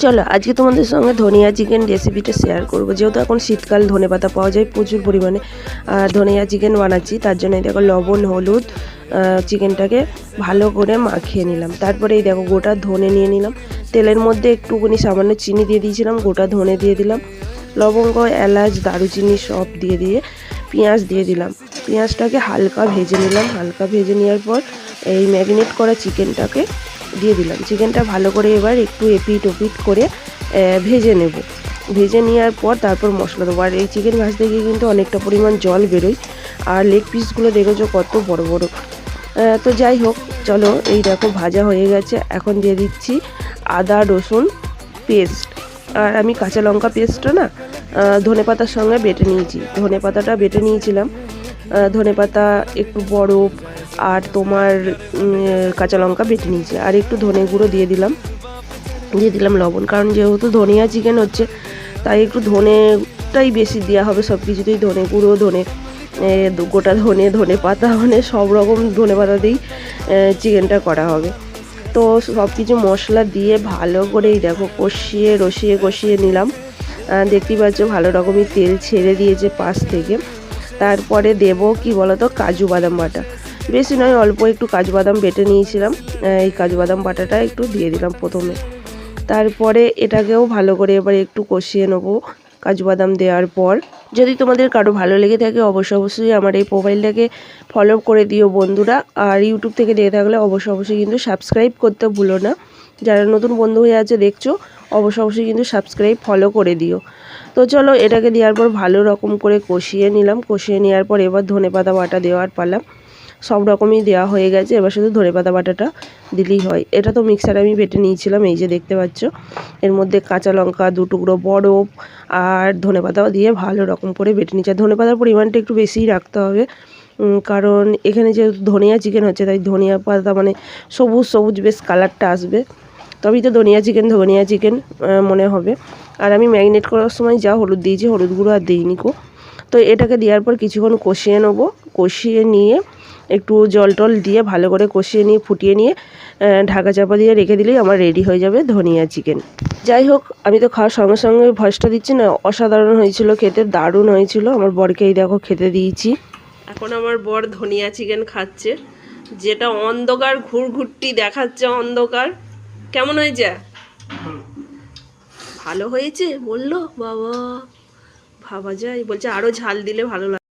চলো আজকে তোমাদের সঙ্গে ধনিয়া চিকেন রেসিপিটা শেয়ার করব। যেহেতু এখন শীতকাল ধনেপাতা পাওয়া যায় প্রচুর পরিমাণে, আর ধনিয়া চিকেন বানাচ্ছি তার জন্য দেখো লবণ হলুদ চিকেনটাকে ভালো করে মাখিয়ে নিলাম। তারপরে এই দেখো গোটা ধনে নিয়ে নিলাম, তেলের মধ্যে একটুখানি সামান্য চিনি দিয়ে দিয়েছিলাম, গোটা ধনে দিয়ে দিলাম, লবঙ্গ এলাচ দারুচিনি সব দিয়ে পেঁয়াজ দিয়ে দিলাম। পেঁয়াজটাকে হালকা ভেজে নিলাম, হালকা ভেজে নেওয়ার পর এই ম্যারিনেট করা চিকেনটাকে দিয়ে দিলাম। চিকেনটা ভালো করে এবার একটু এপিট ওপিট করে ভেজে নেব। ভেজে নেওয়ার পর তারপর মশলা দেবো। আর এই চিকেন ভাজতে গিয়ে কিন্তু অনেকটা পরিমাণ জল বেরোয়, আর লেগ পিসগুলো দেখেছো কত বড় বড়। তো যাই হোক, চলো এই দেখো ভাজা হয়ে গেছে। এখন দিয়ে দিচ্ছি আদা রসুন পেস্ট, আর আমি কাঁচা লঙ্কা পেস্টটা না ধনেপাতার সঙ্গে বেটে নিয়েছি। ধনেপাতাটা বেটে নিয়েছিলাম, ধনেপাতা একটু বরফ আর তোমার কাঁচা লঙ্কা বেটে নিয়েছি, আর একটু ধনে গুঁড়ো দিয়ে দিলাম লবণ। কারণ যেহেতু ধনিয়া চিকেন হচ্ছে তাই একটু ধনেটাই বেশি দেওয়া হবে সব কিছুতেই। ধনে গুঁড়ো, গোটা ধনে পাতা, মানে সব রকম ধনে পাতা দিয়েই চিকেনটা করা হবে। তো সব কিছু মশলা দিয়ে ভালো করেই দেখো কষিয়ে নিলাম। দেখতেই পাচ্ছ ভালো রকমই তেল ছেড়ে দিয়েছে পাশ থেকে। তারপরে দেব কি বলতো, কাজু বাদাম বাটা। বেশি নয়, অল্প একটু কাজু বাদাম বেটে নিয়েছিলাম, এই কাজু বাদাম বাটাটা একটু দিয়ে দিলাম প্রথমে। তারপরে এটাকেও ভালো করে এবার একটু কষিয়ে নেবো কাজু বাদাম দেওয়ার পর। যদি তোমাদের কারো ভালো লেগে থাকে অবশ্যই আমার এই প্রোফাইলটাকে ফলো করে দিও বন্ধুরা। আর ইউটিউব থেকে দেখে থাকলে অবশ্যই কিন্তু সাবস্ক্রাইব করতে ভুলো না। যারা নতুন বন্ধু হয়ে আছে দেখছো অবশ্যই কিন্তু সাবস্ক্রাইব ফলো করে দিও। তো চলো এটাকে দেওয়ার পর ভালো রকম করে কষিয়ে নিলাম। কষিয়ে নেওয়ার পর এবার ধনেপাতা বাটা দেওয়ার পালা। সব রকমই দেওয়া হয়ে গেছে, এবার শুধু ধনেপাতা বাটাটা দিলেই হয়। এটা তো মিক্সারে আমি বেটে নিয়েছিলাম, এই যে দেখতে পাচ্ছ। এর মধ্যে কাঁচা লঙ্কা 2 টুকরো, বরফ আর ধনেপাতাও দিয়ে ভালো রকম করে বেটে নিচ্ছে। আর ধনেপাতার পরিমাণটা একটু বেশিই রাখতে হবে, কারণ এখানে যে ধনিয়া চিকেন হচ্ছে তাই ধনিয়া পাতা মানে সবুজ বেশ কালারটা আসবে, তবেই তো ধনিয়া চিকেন মনে হবে। আর আমি ম্যারিনেট করার সময় যা হলুদ দিয়েছি, হলুদ গুঁড়ো আর দিইনি কো। তো এটাকে দেওয়ার পর কিছুক্ষণ কষিয়ে নেবো। কষিয়ে নিয়ে একটু জল টল দিয়ে ভালো করে কষিয়ে নিয়ে ফুটিয়ে নিয়ে ঢাকা চাপা দিয়ে রেখে দিলেই আমার রেডি হয়ে যাবে ধনিয়া চিকেন। যাই হোক, আমি তো খাওয়ার সঙ্গে সঙ্গে ভয়েসটা দিচ্ছি না, অসাধারণ হয়েছিল খেতে, দারুণ হয়েছিল। আমার বরকে এই দেখো খেতে দিয়েছি। এখন আমার বর ধনিয়া চিকেন খাচ্ছে, যেটা অন্ধকার ঘুরঘুরটি দেখাচ্ছে অন্ধকার। কেমন হয়েছে? ভালো হয়েছে বললো বাবা, ভাবা যায়। বলছে আরও ঝাল দিলে ভালো লাগে।